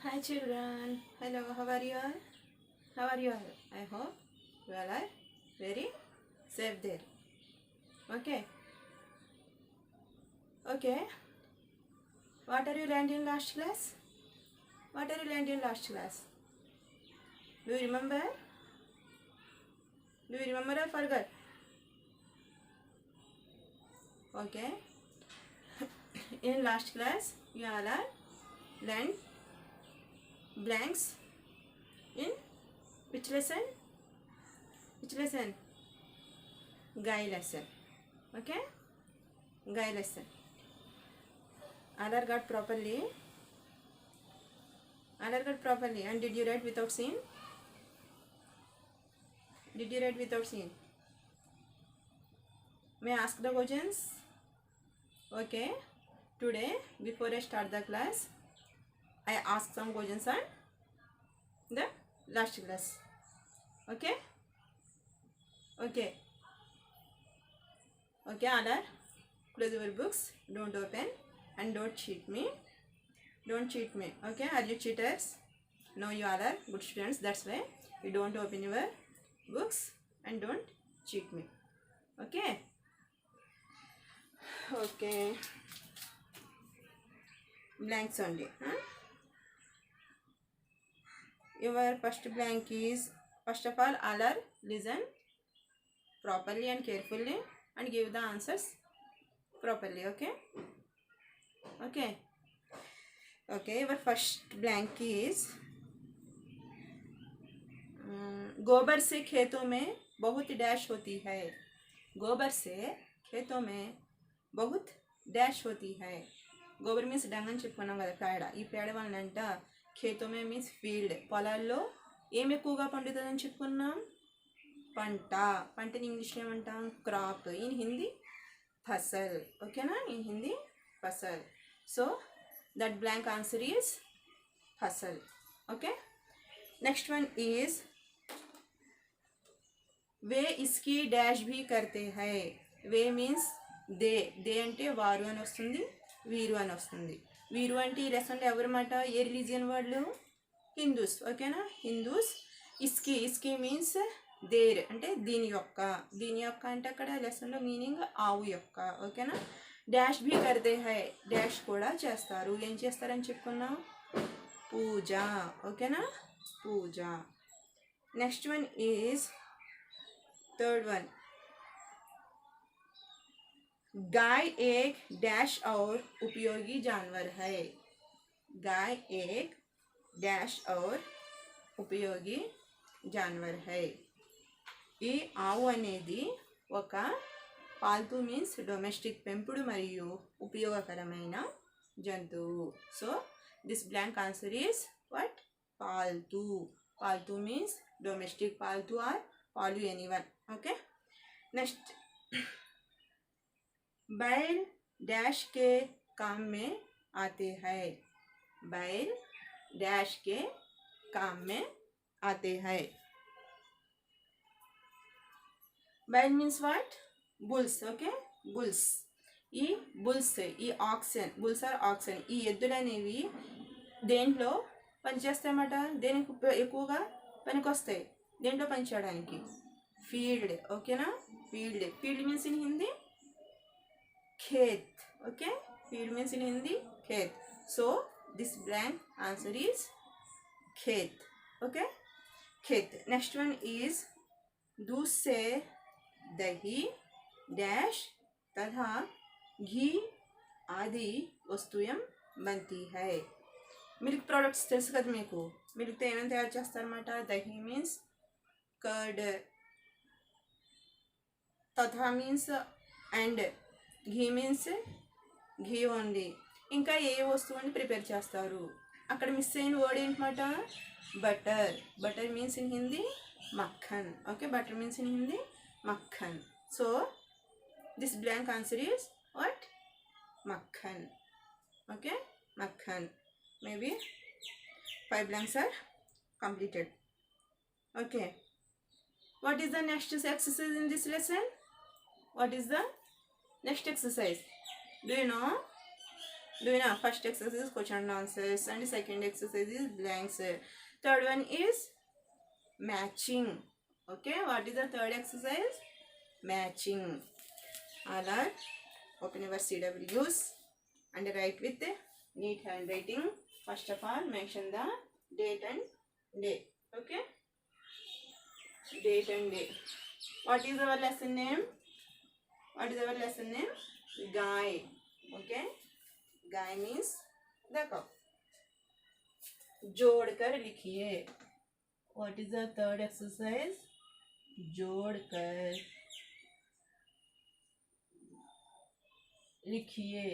Hi children, hello, how are you all? How are you all? I hope you all are very safe there. Okay, okay. What are you learned in last class? What are you learned in last class? Do you remember? Do you remember or forgot? Okay. In last class, you all are learned blanks in which lesson? Which lesson? Guy lesson. Okay? Guy lesson. All are got properly? All are got properly. And did you write without scene? Did you write without scene? May I ask the questions? Okay. Today, before I start the class, I ask some questions on the last class. Okay? Okay. Okay, Alar. Close your books. Don't open and don't cheat me. Don't cheat me. Okay? Are you cheaters? No, you all are good students. That's why you don't open your books and don't cheat me. Okay? Okay. Blanks only. Huh? Your first blank is, first of all are listen properly and carefully and give the answers properly. Okay? Okay. Okay, your first blank is गोबर से खेतों में बहुत dash होती है. गोबर से खेतों में बहुत डैश होती है. గోబర్ మీన్స్ డంగ్ అని చెప్పుకున్నాం కదా, పేడ. ఈ పేడ వలనంట ఖేతోమే మీన్స్ ఫీల్డ్, పొలాల్లో ఏం ఎక్కువగా పండుతుందని చెప్పుకున్నాం? పంట. పంటని ఇంగ్లీష్లో ఏమంటాం? క్రాప్. ఇన్ హిందీ ఫసల్. ఓకేనా? In Hindi fasal. So that blank answer is fasal. Okay. Next one is वे इसकी डैश भी करते हैं. వే మీన్స్ దే. దే అంటే వారు అని వస్తుంది, వీరు అని వస్తుంది. వీరు అంటే ఈ లెసన్లో ఎవరన్నమాట? ఏ రిలీజియన్ వాళ్ళు? హిందూస్. ఓకేనా? హిందూస్. ఇస్కి. ఇస్కి మీన్స్ దేర్ అంటే దీని యొక్క. దీని యొక్క అంటే అక్కడ లెసన్లో మీనింగ్ ఆవు యొక్క. ఓకేనా? డాష్ భీ కర్తే హై. డాష్ కూడా చేస్తారు. ఏం చేస్తారని చెప్పుకున్నాం? పూజ. ఓకేనా? Puja. Next one is third one. गाय एक डैश और उपयोगी जानवर है. गाय एक डैश और उपयोगी जानवर है. ఈ ఆవు అనేది ఒక పాల్తూ మీన్స్ డొమెస్టిక్ పెంపుడు మరియు ఉపయోగకరమైన జంతువు. So this blank answer is what? Paltu. Paltu means domestic. Paltu or पालू एनीवन. ओके. नेक्स्ट, बैल डैश के काम में आते हैं. बैल डैश के काम में आते हैं. बैल means what? Bulls. Okay. Bulls. ఈ బుల్స్, ఈ ఆక్సన్, బుల్స్ ఆర్ ఆక్సన్, ఈ ఎద్దులు అనేవి దేంట్లో పనిచేస్తాయన్నమాట? దేనికి ఎక్కువగా పనికొస్తాయి? దేంట్లో పనిచేయడానికి? ఫీల్డ్. ఓకేనా? Field. Field means in Hindi ఖేత్. Okay. Field means in Hindi ఖేత్. So this blank answer is ఖేత్. Okay. ఖేత్. Next one is दूध से दही डैश तथा घी आदि वस्तुएं बनती है. మిల్క్ ప్రోడక్ట్స్ తెలుసు కదా మీకు. మిల్క్తో ఏమేమి తయారు చేస్తారన్నమాట? దహి మీన్స్ కర్డ్, తథా means and, ghee means ghee only. ఇంకా ఏ వస్తువుని ప్రిపేర్ చేస్తారు? అక్కడ మిస్ అయిన వర్డ్ ఏంటన్నమాట? Butter. Butter means in Hindi makkhan. Okay. Butter means in Hindi makkhan. So this blank answer is what? Makkhan. Okay. Makkhan. Maybe 5 blanks are completed. Okay. What is the next exercise in this lesson? What is the next exercise? Do you know? Do you know? First exercise is question and answers, and second exercise is blanks. Third one is matching. Okay, what is the third exercise? Matching. All are open your CWs and write with neat handwriting. First of all, mention the date and day. Okay, date and day. What is our lesson name? What is our lesson name? Guy. Okay, guy means देखो जोड़कर लिखिए. What is the third exercise? जोड़कर लिखिए.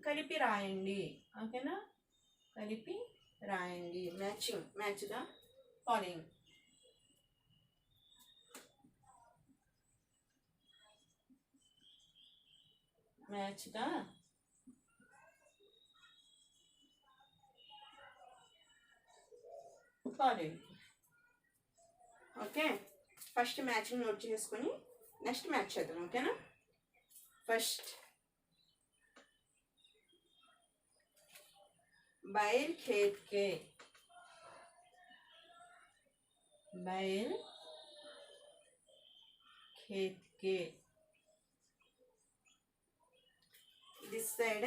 కలిపి రాయండి. ఓకేనా, కలిపి రాయండి. Matching, match the following. match the following. Okay, first matching note చేసుకొని నెక్స్ట్ మ్యాచ్ చేద్దాం. ఓకేనా, ఫస్ట్ बैल खेत के. बैल खेत के. दिस साइड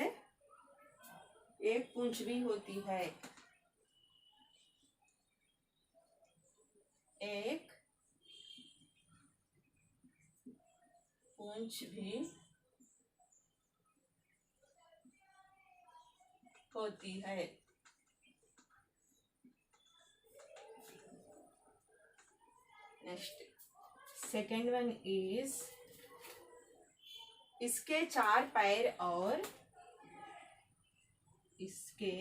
एक पूंछ भी होती है. एक पूंछ भी होती है. नेक्स्ट सेकेंड वन इज इसके 4 पैर और इसके.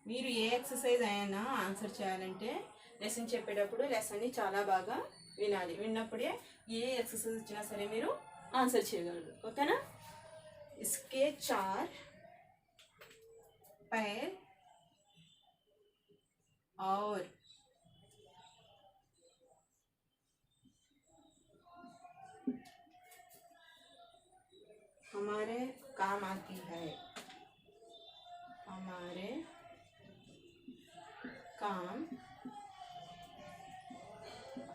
మీరు ఏ ఎక్సర్సైజ్ అయినా ఆన్సర్ చేయాలంటే లెసన్ చెప్పేటప్పుడు లెసన్ని చాలా బాగా వినాలి. విన్నప్పుడే ఏ ఎక్సర్సైజ్ ఇచ్చినా సరే మీరు ఆన్సర్ చేయగలరు. ఓకేనా, इसके 4 पैर और हमारे काम आती है. हमारे काम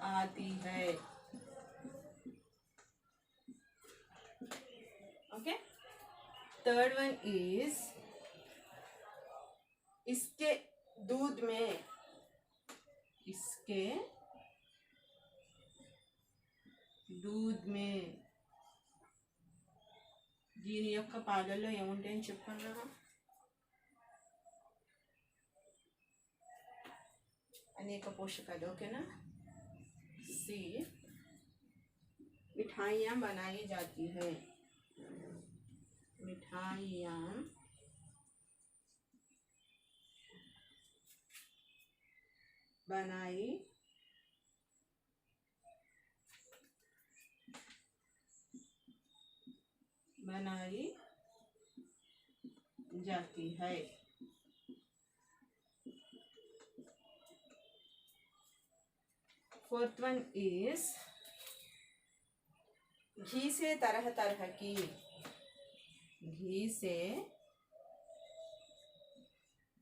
आती है. ओके, थर्ड वन इज इसके दूध में. इसके दूध में. దీని యొక్క పాలల్లో ఏముంటాయని చెప్పండి కదా. అనేక పోషకాలు. ఓకేనా, सी मिठाइयाँ बनाई जाती है. मिठाइयाँ बनाई जाती है. फोर्थ वन इज घी से तरह तरह की. घी से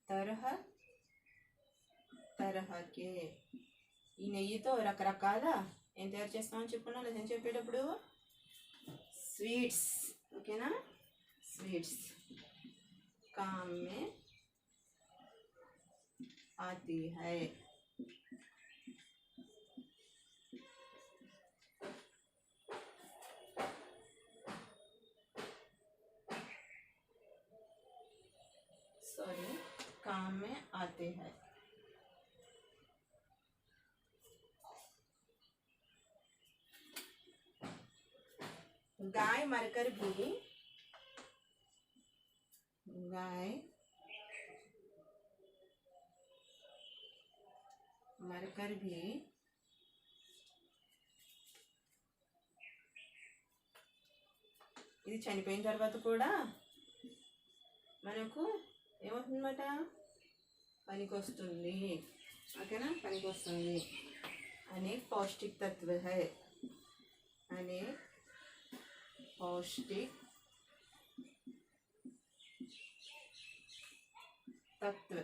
तरह तरह के. ఈ నెయ్యితో రకరకాల ఏం తయారు చేస్తామని చెప్పుకున్నా లేదని చెప్పేటప్పుడు స్వీట్స్. ఓకేనా, స్వీట్స్ काम में आती है. सॉरी, काम में आते हैं. गाय मरकर भी. गाय मरकर भी ఇది చనిపోయిన తర్వాత కూడా మనకు ఏమవుతుందన్నమాట, పనికొస్తుంది. ఓకేనా, పనికొస్తుంది. अनेक पौष्टिक तत्व है. अनेक पौष्टिक तत्व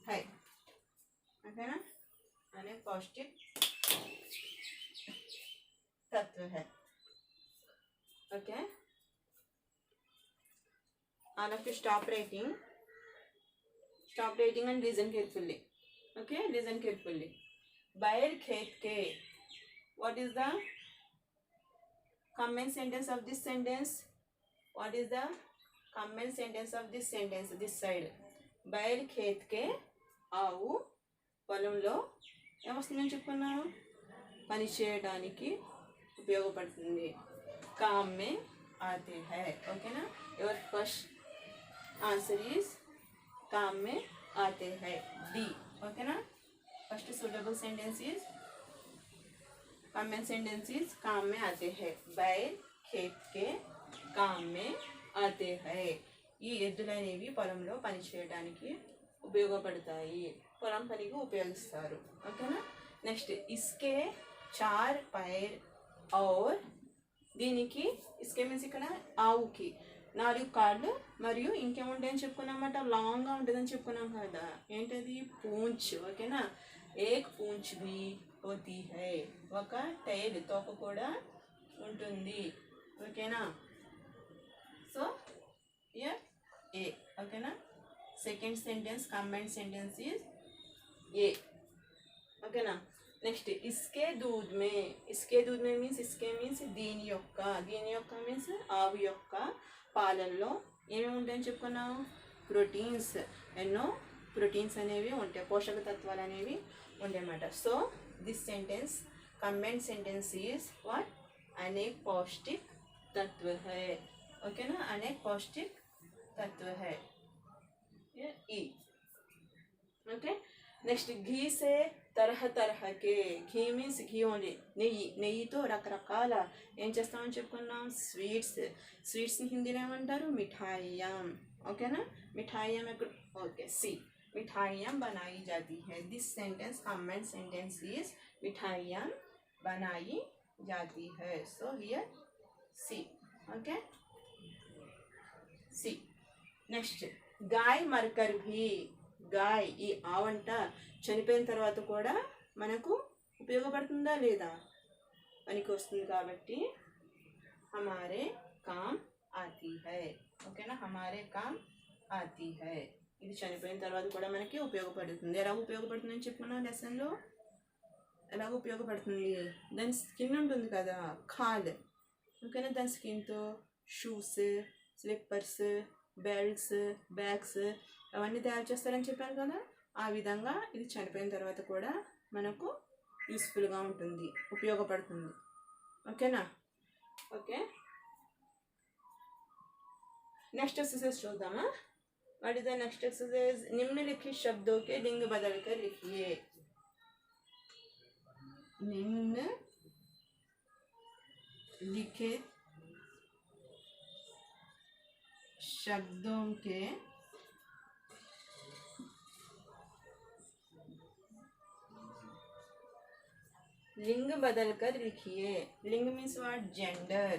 है, ओके ना, अनेक पौष्टिक तत्व है. Okay, all of you stop writing and listen carefully. Okay, listen carefully. बैल खेत के, what is the common sentence of this sentence? What is the common sentence of this sentence? This side. बैल खेत के ఆవు పొలంలో ఏమొస్తుందని చెప్పుకున్నాం, పని చేయడానికి ఉపయోగపడుతుంది. काम में आते हैं. ओके ना, योर फर्स्ट आंसर इज काम में आते हैं, डी. ओके ना, first suitable sentence is common sentence is काम में आते हैं. बैल खेत के काम में आते हैं. ఈ ఎద్దులు అనేవి పొలంలో పని చేయడానికి ఉపయోగపడతాయి, పొలం పనికి ఉపయోగిస్తారు. ఓకేనా. నెక్స్ట్ ఇస్కే చార్ పైర్ ఔర్, దీనికి ఇస్కే మీన్స్ ఇక్కడ ఆవుకి 4 కాళ్ళు మరియు ఇంకేముంటాయని చెప్పుకున్నామట, లాంగ్గా ఉంటుందని చెప్పుకున్నాం కదా, ఏంటది పూంచ్. ఓకేనా, ఏక్ పూంచ్ బి హోతీ హై, ఒక టైల్ తోక కూడా ఉంటుంది. ఓకేనా, సో ఇయర్ ఏ. ఓకేనా, second sentence comment sentence is a. ఓకేనా. నెక్స్ట్ ఇస్కే దూద్ మే, ఇస్కే దూద్ మే మీన్స్ ఇస్కే మీన్స్ దీని యొక్క, దీని యొక్క మీన్స్ ఆవు యొక్క పాలల్లో ఏమేమి ఉంటాయని చెప్పుకున్నాం, ప్రోటీన్స్. ఎన్నో ప్రోటీన్స్ అనేవి ఉంటాయి, పోషక తత్వాలు అనేవి ఉంటాయన్నమాట. So this sentence comment sentence is what, అనేక్ పౌష్టిక్ तत्व है. ओके ना, अनेक पौष्टिक तत्व है, ये ई. ओके. नेक्स्ट घी से तरह तरह के, घी मीन्स घी ఓన్లీ, నెయ్యి, నెయ్యితో రకరకాల ఏం చేస్తామని చెప్పుకున్నాం, స్వీట్స్. స్వీట్స్ని హిందీలో ఏమంటారు, మిఠాయియాం. ఓకేనా, మిఠాయియాం ఎక్కడ, ఓకే సి, मिठाइयाँ बनाई जाती है. This sentence comment sentence is मिठाइयाँ बनाई जाती है. So here see. Okay, see. Next గాయ్ మర్కర్ భీ, గాయ్ ఈ ఆవంట చనిపోయిన తర్వాత కూడా మనకు ఉపయోగపడుతుందా లేదా, పనికి వస్తుంది కాబట్టి హమారే కామ్ ఆతీ హై. ఓకేనా, హమారే కామ్ ఆతీ హై, ఇది చనిపోయిన తర్వాత కూడా మనకి ఉపయోగపడుతుంది. ఎలా ఉపయోగపడుతుందని చెప్పుకున్నాం లెసన్లో, ఎలాగ ఉపయోగపడుతుంది, దాని స్కిన్ ఉంటుంది కదా, ఖాల్. ఓకేనా, దాని స్కిన్తో షూస్, స్లిప్పర్స్, బెల్ట్స్, బ్యాగ్స్ అవన్నీ తయారు చేస్తారని చెప్పాను కదా, ఆ విధంగా ఇది చనిపోయిన తర్వాత కూడా మనకు యూస్ఫుల్గా ఉంటుంది, ఉపయోగపడుతుంది. ఓకేనా. ఓకే, नेक्स्ट एक्सरसाइज చూద్దామా. What is the next exercise, निम्नलिखित शब्दों के लिंग बदल कर लिखिए. निम्नलिखित शब्दों के लिंग बदल कर लिखिए. लिंग मीन्स व्हाट, जेंडर.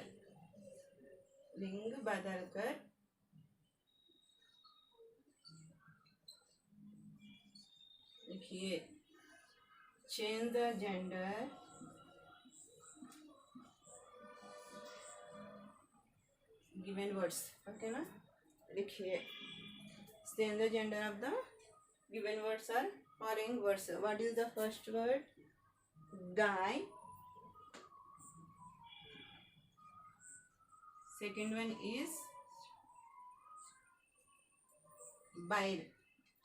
लिंग बदल कर लिखिए. Change the gender given words. Okay ना, लिखिए. Change the gender of the given words are following words. What is the first word, गाय. Second one is बैल.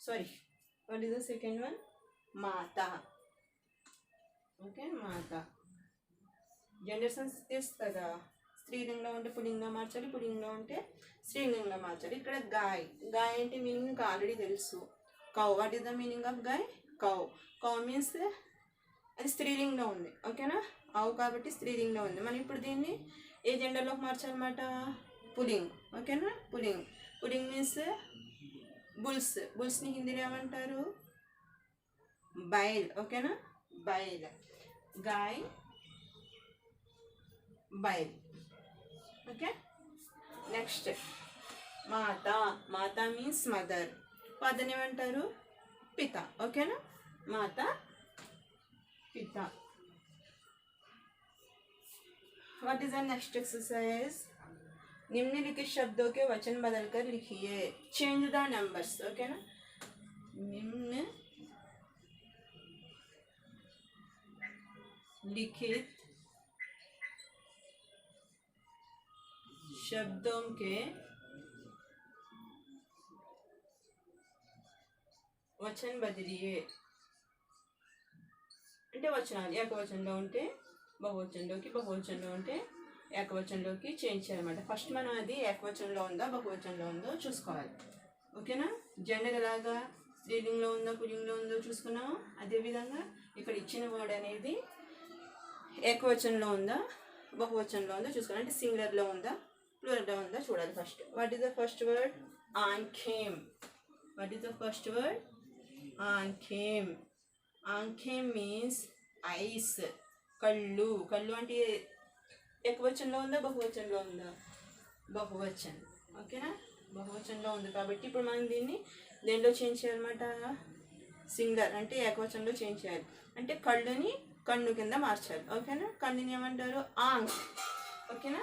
Sorry, what is the second one, माता. Okay, మాత. Gender sense తెలుసు కదా, స్త్రీలింగంలో ఉంటే పుల్లింగంలో మార్చాలి, పుల్లింగంలో ఉంటే స్త్రీలింగంలో మార్చాలి. ఇక్కడ గాయ్, గాయ్ అంటే మీనింగ్ మీకు ఆల్రెడీ తెలుసు. Cow, what is the meaning of guy, cow. Cow means అది స్త్రీలింగంలో ఉంది. ఓకేనా, ఆవు కాబట్టి స్త్రీలింగంలో ఉంది. మనం ఇప్పుడు దీన్ని ఏ జెండర్లోకి మార్చాలన్నమాట, పులింగ్. ఓకేనా, పులింగ్. పులింగ్ మీన్స్ బుల్స్. బుల్స్ని హిందీలో ఏమంటారు, बैल. ఓకేనా, बैल. गाय बैल. Okay. Next, మాతా. మాతా మీన్స్ మదర్. ఫాదర్ని ఏమంటారు? పిత. ఓకేనా? మాతా, పిత. What is the next exercise? निम्नलिखित शब्दों के वचन बदलकर लिखिए. Change the numbers. ओके ना? निम्नलिखित शब्दों के वचन बदलिए. అంటే వచనాలు ఏకవచనంలో ఉంటే బహువచనంలోకి, బహువచనంలో ఉంటే ఏకవచనంలోకి చేంజ్ చేయాలన్నమాట. ఫస్ట్ మనం అది ఏకవచనంలో ఉందా బహువచనంలో ఉందో చూసుకోవాలి. ఓకేనా? జెండర్ ఎలాగా స్త్రీలింగ్లో ఉందో పుల్లింగ్లో ఉందో చూసుకున్నాము. అదేవిధంగా ఇక్కడ ఇచ్చిన వర్డ్ అనేది ఏకవచనంలో ఉందా బహువచనంలో ఉందో చూసుకోవాలి. అంటే సింగులర్లో ఉందా ప్లూరల్లో ఉందా చూడాలి first. What is the first word? ఆంఖేం. What is the first word? ఆంఖేం. ఆంఖేం మీన్స్ ఐస్. కళ్ళు. కళ్ళు అంటే ఏకవచనంలో ఉందా బహువచనంలో ఉందా? బహువచనం. ఓకేనా? బహువచనంలో ఉంది కాబట్టి ఇప్పుడు మనం దీన్ని దేనిలో చేంజ్ చేయాలన్నమాట? సింగులర్ అంటే ఏకవచనంలో చేంజ్ చేయాలి. అంటే కళ్ళుని కన్ను కింద మార్చాలి. ఓకేనా? కన్నుని ఏమంటారు? ఆంక్. ఓకేనా?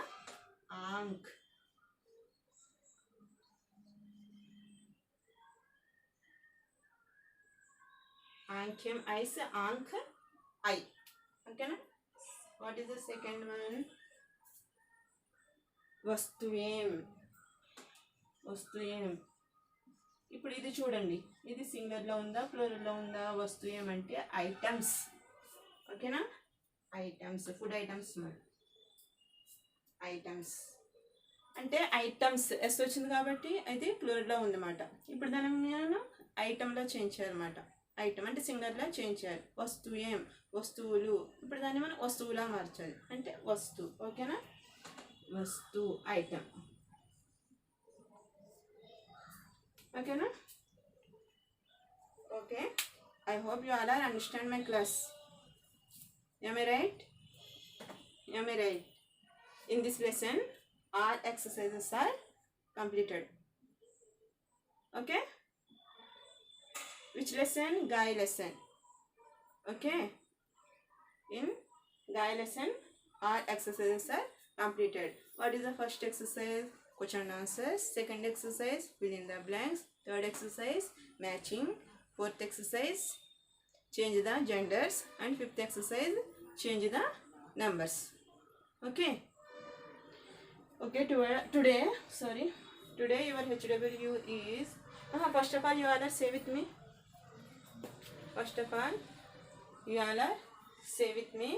ఆంక్. ఆంఖ్యం ఐస్, ఆంక్ ఐ. ఓకేనా? What is the second one? వస్తువేం. వస్తువేం. ఇప్పుడు ఇది చూడండి, ఇది సింగులర్లో ఉందా ప్లూరల్లో ఉందా? వస్తువేం అంటే ఐటమ్స్. ఓకేనా? Items, food items. ఐటమ్స్ అంటే ఐటమ్స్ ఎస్ వచ్చింది కాబట్టి అయితే ప్లూరల్లో ఉందన్నమాట. ఇప్పుడు దాన్ని నేను ఐటంలో చేంజ్ చేయాలన్నమాట. ఐటమ్ అంటే సింగులర్లో చేంజ్ చేయాలి. వస్తువేం వస్తువులు. ఇప్పుడు దాన్ని మనం వస్తువులా మార్చాలి. అంటే వస్తు. ఓకేనా? వస్తు, ఐటమ్. ఓకేనా? Okay. I hope you all are understand my class. Am I right? Am I right? In this lesson, all exercises are completed. Okay? Which lesson? Gai lesson. Okay? In Gai lesson, all exercises are completed. What is the first exercise? Question and answers. Second exercise, fill in the blanks. Third exercise, matching. Fourth exercise, change the genders. And fifth exercise, change the numbers. Okay? Okay, today your HW is, first of all, you all are say with me. First of all, you all are say with me.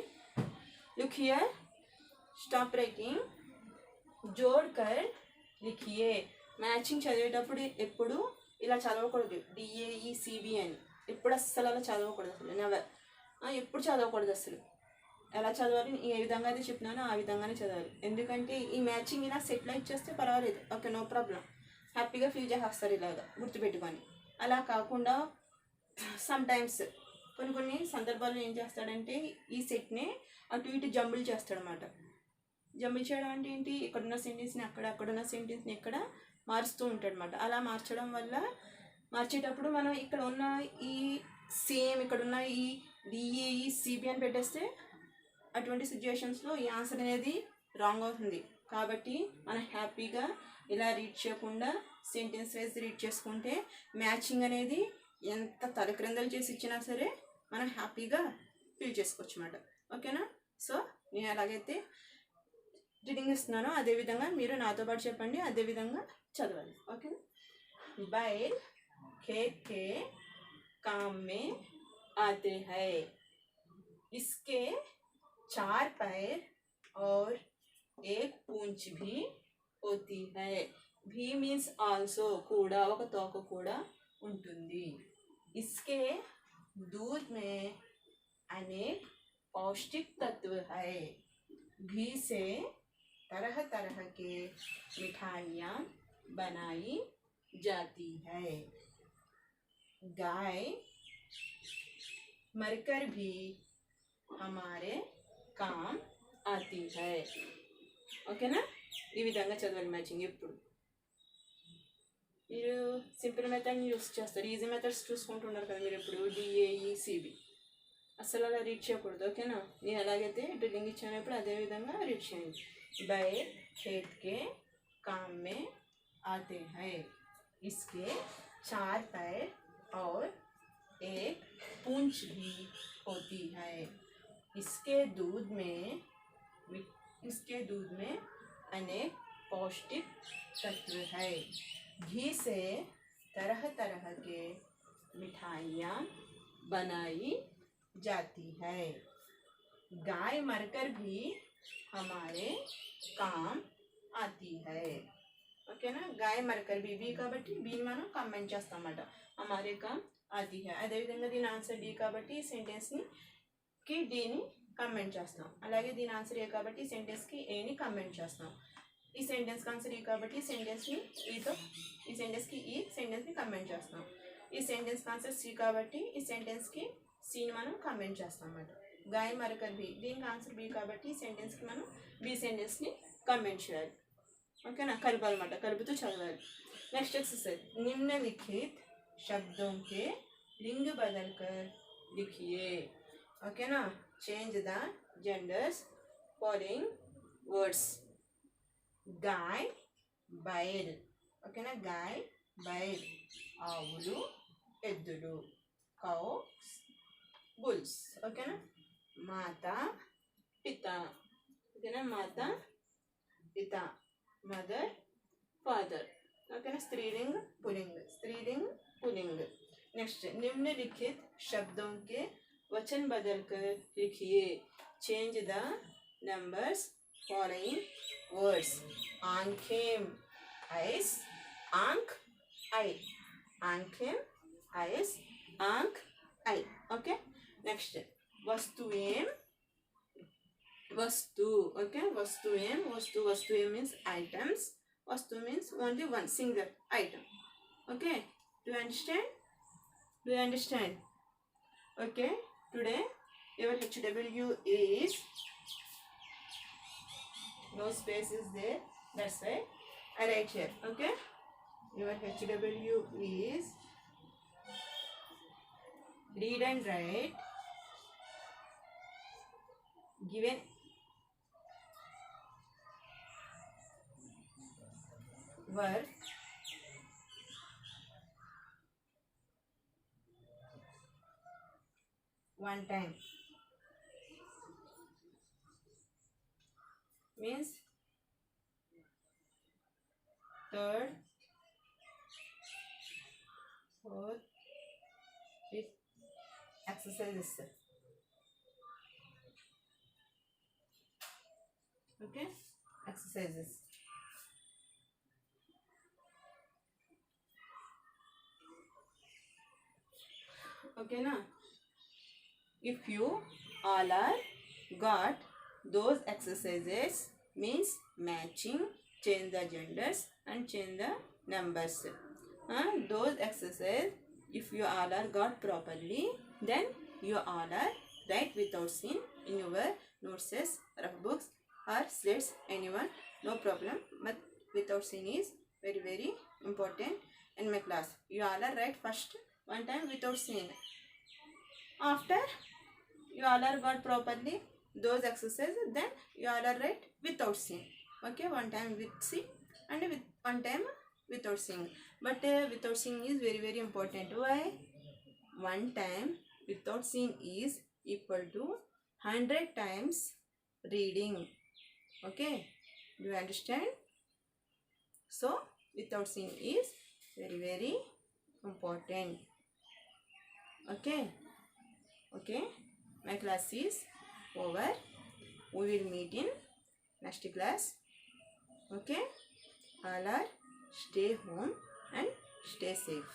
Look here, stop writing. जोड़कर लिखिए. Matching చదివేటప్పుడు ఎప్పుడు ఇలా చదవకూడదు. DAECB అని ఎప్పుడు అస్సలు అలా చదవకూడదు. అసలు నెవర్. ఎప్పుడు చదవకూడదు అసలు. ఎలా చదవాలి ఏ విధంగా అయితే చెప్పినానో ఆ విధంగానే చదవాలి. ఎందుకంటే ఈ మ్యాచింగ్ ఇలా సెట్లో ఇచ్చేస్తే పర్వాలేదు. Okay, no problem. హ్యాపీగా ఫీల్ చేసేస్తారు ఇలాగా గుర్తుపెట్టుకొని. అలా కాకుండా సమ్ టైమ్స్ కొన్ని సందర్భాల్లో ఏం చేస్తాడంటే ఈ సెట్ని అటు ఇటు జంబుల్ చేస్తాడనమాట. జంబుల్ చేయడం అంటే ఏంటి? ఇక్కడున్న సెంటెన్స్ని అక్కడున్న సెంటెన్స్ని ఇక్కడ మారుస్తూ ఉంటాడు అనమాట. అలా మార్చేటప్పుడు మనం ఇక్కడ ఉన్న ఈ సేమ్ ఇక్కడున్న ఈ DAECB అని పెట్టేస్తే అటువంటి సిచ్యువేషన్స్లో ఈ ఆన్సర్ అనేది రాంగ్ అవుతుంది. కాబట్టి మనం హ్యాపీగా ఇలా రీడ్ చేయకుండా సెంటెన్స్ వైజ్ రీడ్ చేసుకుంటే మ్యాచింగ్ అనేది ఎంత తలక్రిందలు చేసి ఇచ్చినా సరే మనం హ్యాపీగా ఫీల్ చేసుకోవచ్చు అన్నమాట. ఓకేనా? సో నేను ఎలాగైతే రీడింగ్ ఇస్తున్నానో అదేవిధంగా మీరు నాతో పాటు చెప్పండి, అదేవిధంగా చదవాలి. ఓకేనా? बैल खेत के काम में आते हैं. इसके 4 पैर और एक पूंछ भी होती है. भी मीन्स आल्सो కూడా ఒక తోక కూడా ఉంటుంది. इसके दूध में अनेक पौष्टिक तत्व है. घी से तरह तरह के मिठाइयाँ बनाई जाती है. गाय मरकर भी हमारे काम आती है. ఓకేనా? ఈ విధంగా చదవాలి మ్యాచింగ్. ఎప్పుడు మీరు సింపుల్ మెథడ్ని యూస్ చేస్తారు, ఈజీ మెథడ్స్ చూసుకుంటున్నారు కదా మీరు ఎప్పుడు DAECB అసలు అలా రీడ్ చేయకూడదు. ఓకేనా? నేను ఎలాగైతే డ్రిల్లింగ్ ఇచ్చినప్పుడు అదే విధంగా రీడ్ చేయండి. बैल खेत के काम में आते हैं, इसके 4 पैर और एक पूंछ भी होती है, इसके दूध में अनेक पौष्टिक तत्व है, घी से तरह तरह के मिठाइयाँ बनाई जाती है, गाय मरकर भी हमारे काम आती है. ఓకేనా? గాయ మరకర్ బి కాబట్టి బీని మనం కమెంట్ చేస్తామన్నమాట. హమారే కామ్ ఆతి హై. అదేవిధంగా దీని ఆన్సర్ డి కాబట్టి ఈ సెంటెన్స్కి డీని కమెంట్ చేస్తాం. అలాగే దీని ఆన్సర్ ఏ కాబట్టి ఈ సెంటెన్స్కి ఏని కమెంట్ చేస్తాం. ఈ సెంటెన్స్కి ఆన్సర్ ఈ కాబట్టి ఈ సెంటెన్స్ని ఈతో, ఈ సెంటెన్స్కి ఈ సెంటెన్స్ని కమెంట్ చేస్తాం. ఈ సెంటెన్స్కి ఆన్సర్ సి కాబట్టి ఈ సెంటెన్స్కి సిని మనం కమెంట్ చేస్తాం అన్నమాట. గాయ మరకర్ బి, దీనికి ఆన్సర్ బి కాబట్టి ఈ సెంటెన్స్కి మనం బి సెంటెన్స్ని కమెంట్ చేయాలి. ఓకేనా? కలపాలన్నమాట, కలుపుతూ చదవాలి. నెక్స్ట్ एक्सरसाइज, निम्नलिखित शब्दों के लिंग बदलकर लिखिए. ओकेना? Change the genders following words. गाय बैल. ఓకేనా? గాయ बैल, ఆవులు ఎద్దులు, కౌస్ బుల్స్. ఓకేనా? మాతా పితా. ఓకేనా? మాతా पिता, मदर फादर. ओके, स्त्रीलिंग पुल्लिंग. नेक्स्ट, निम्नलिखित शब्दों के वचन बदलकर लिखिए. Change the numbers following words. आंखें आइस, आंख आई. आंखें आइस, आंख आई. ओके. नेक्स्ट, वस्तुएं वस्तु. Okay, वस्तु means items. Vastu means only one single item. Okay, do you understand? Okay, today your HW is no space is there, that's why I write here. Okay, your HW is read and write given work one time means third, fourth, fifth exercises. Okay, exercises. Okay na? If you all are got those exercises means matching, change the genders and change the numbers. Those exercises if you all are got properly, then you all are write without sin in your notes, rough books or slates, anyone, no problem, but without sin is very very important in my class. You all are write first one time without sin. After you all are got properly those exercises, then you all are write without sin. Okay, one time with sin and with one time without sin. But without sin is very very important. Why? One time without sin is equal to 100 times reading. Okay, do you understand? So without sin is very very important. Okay, my class is over. We will meet in next class. Okay, all are stay home and stay safe.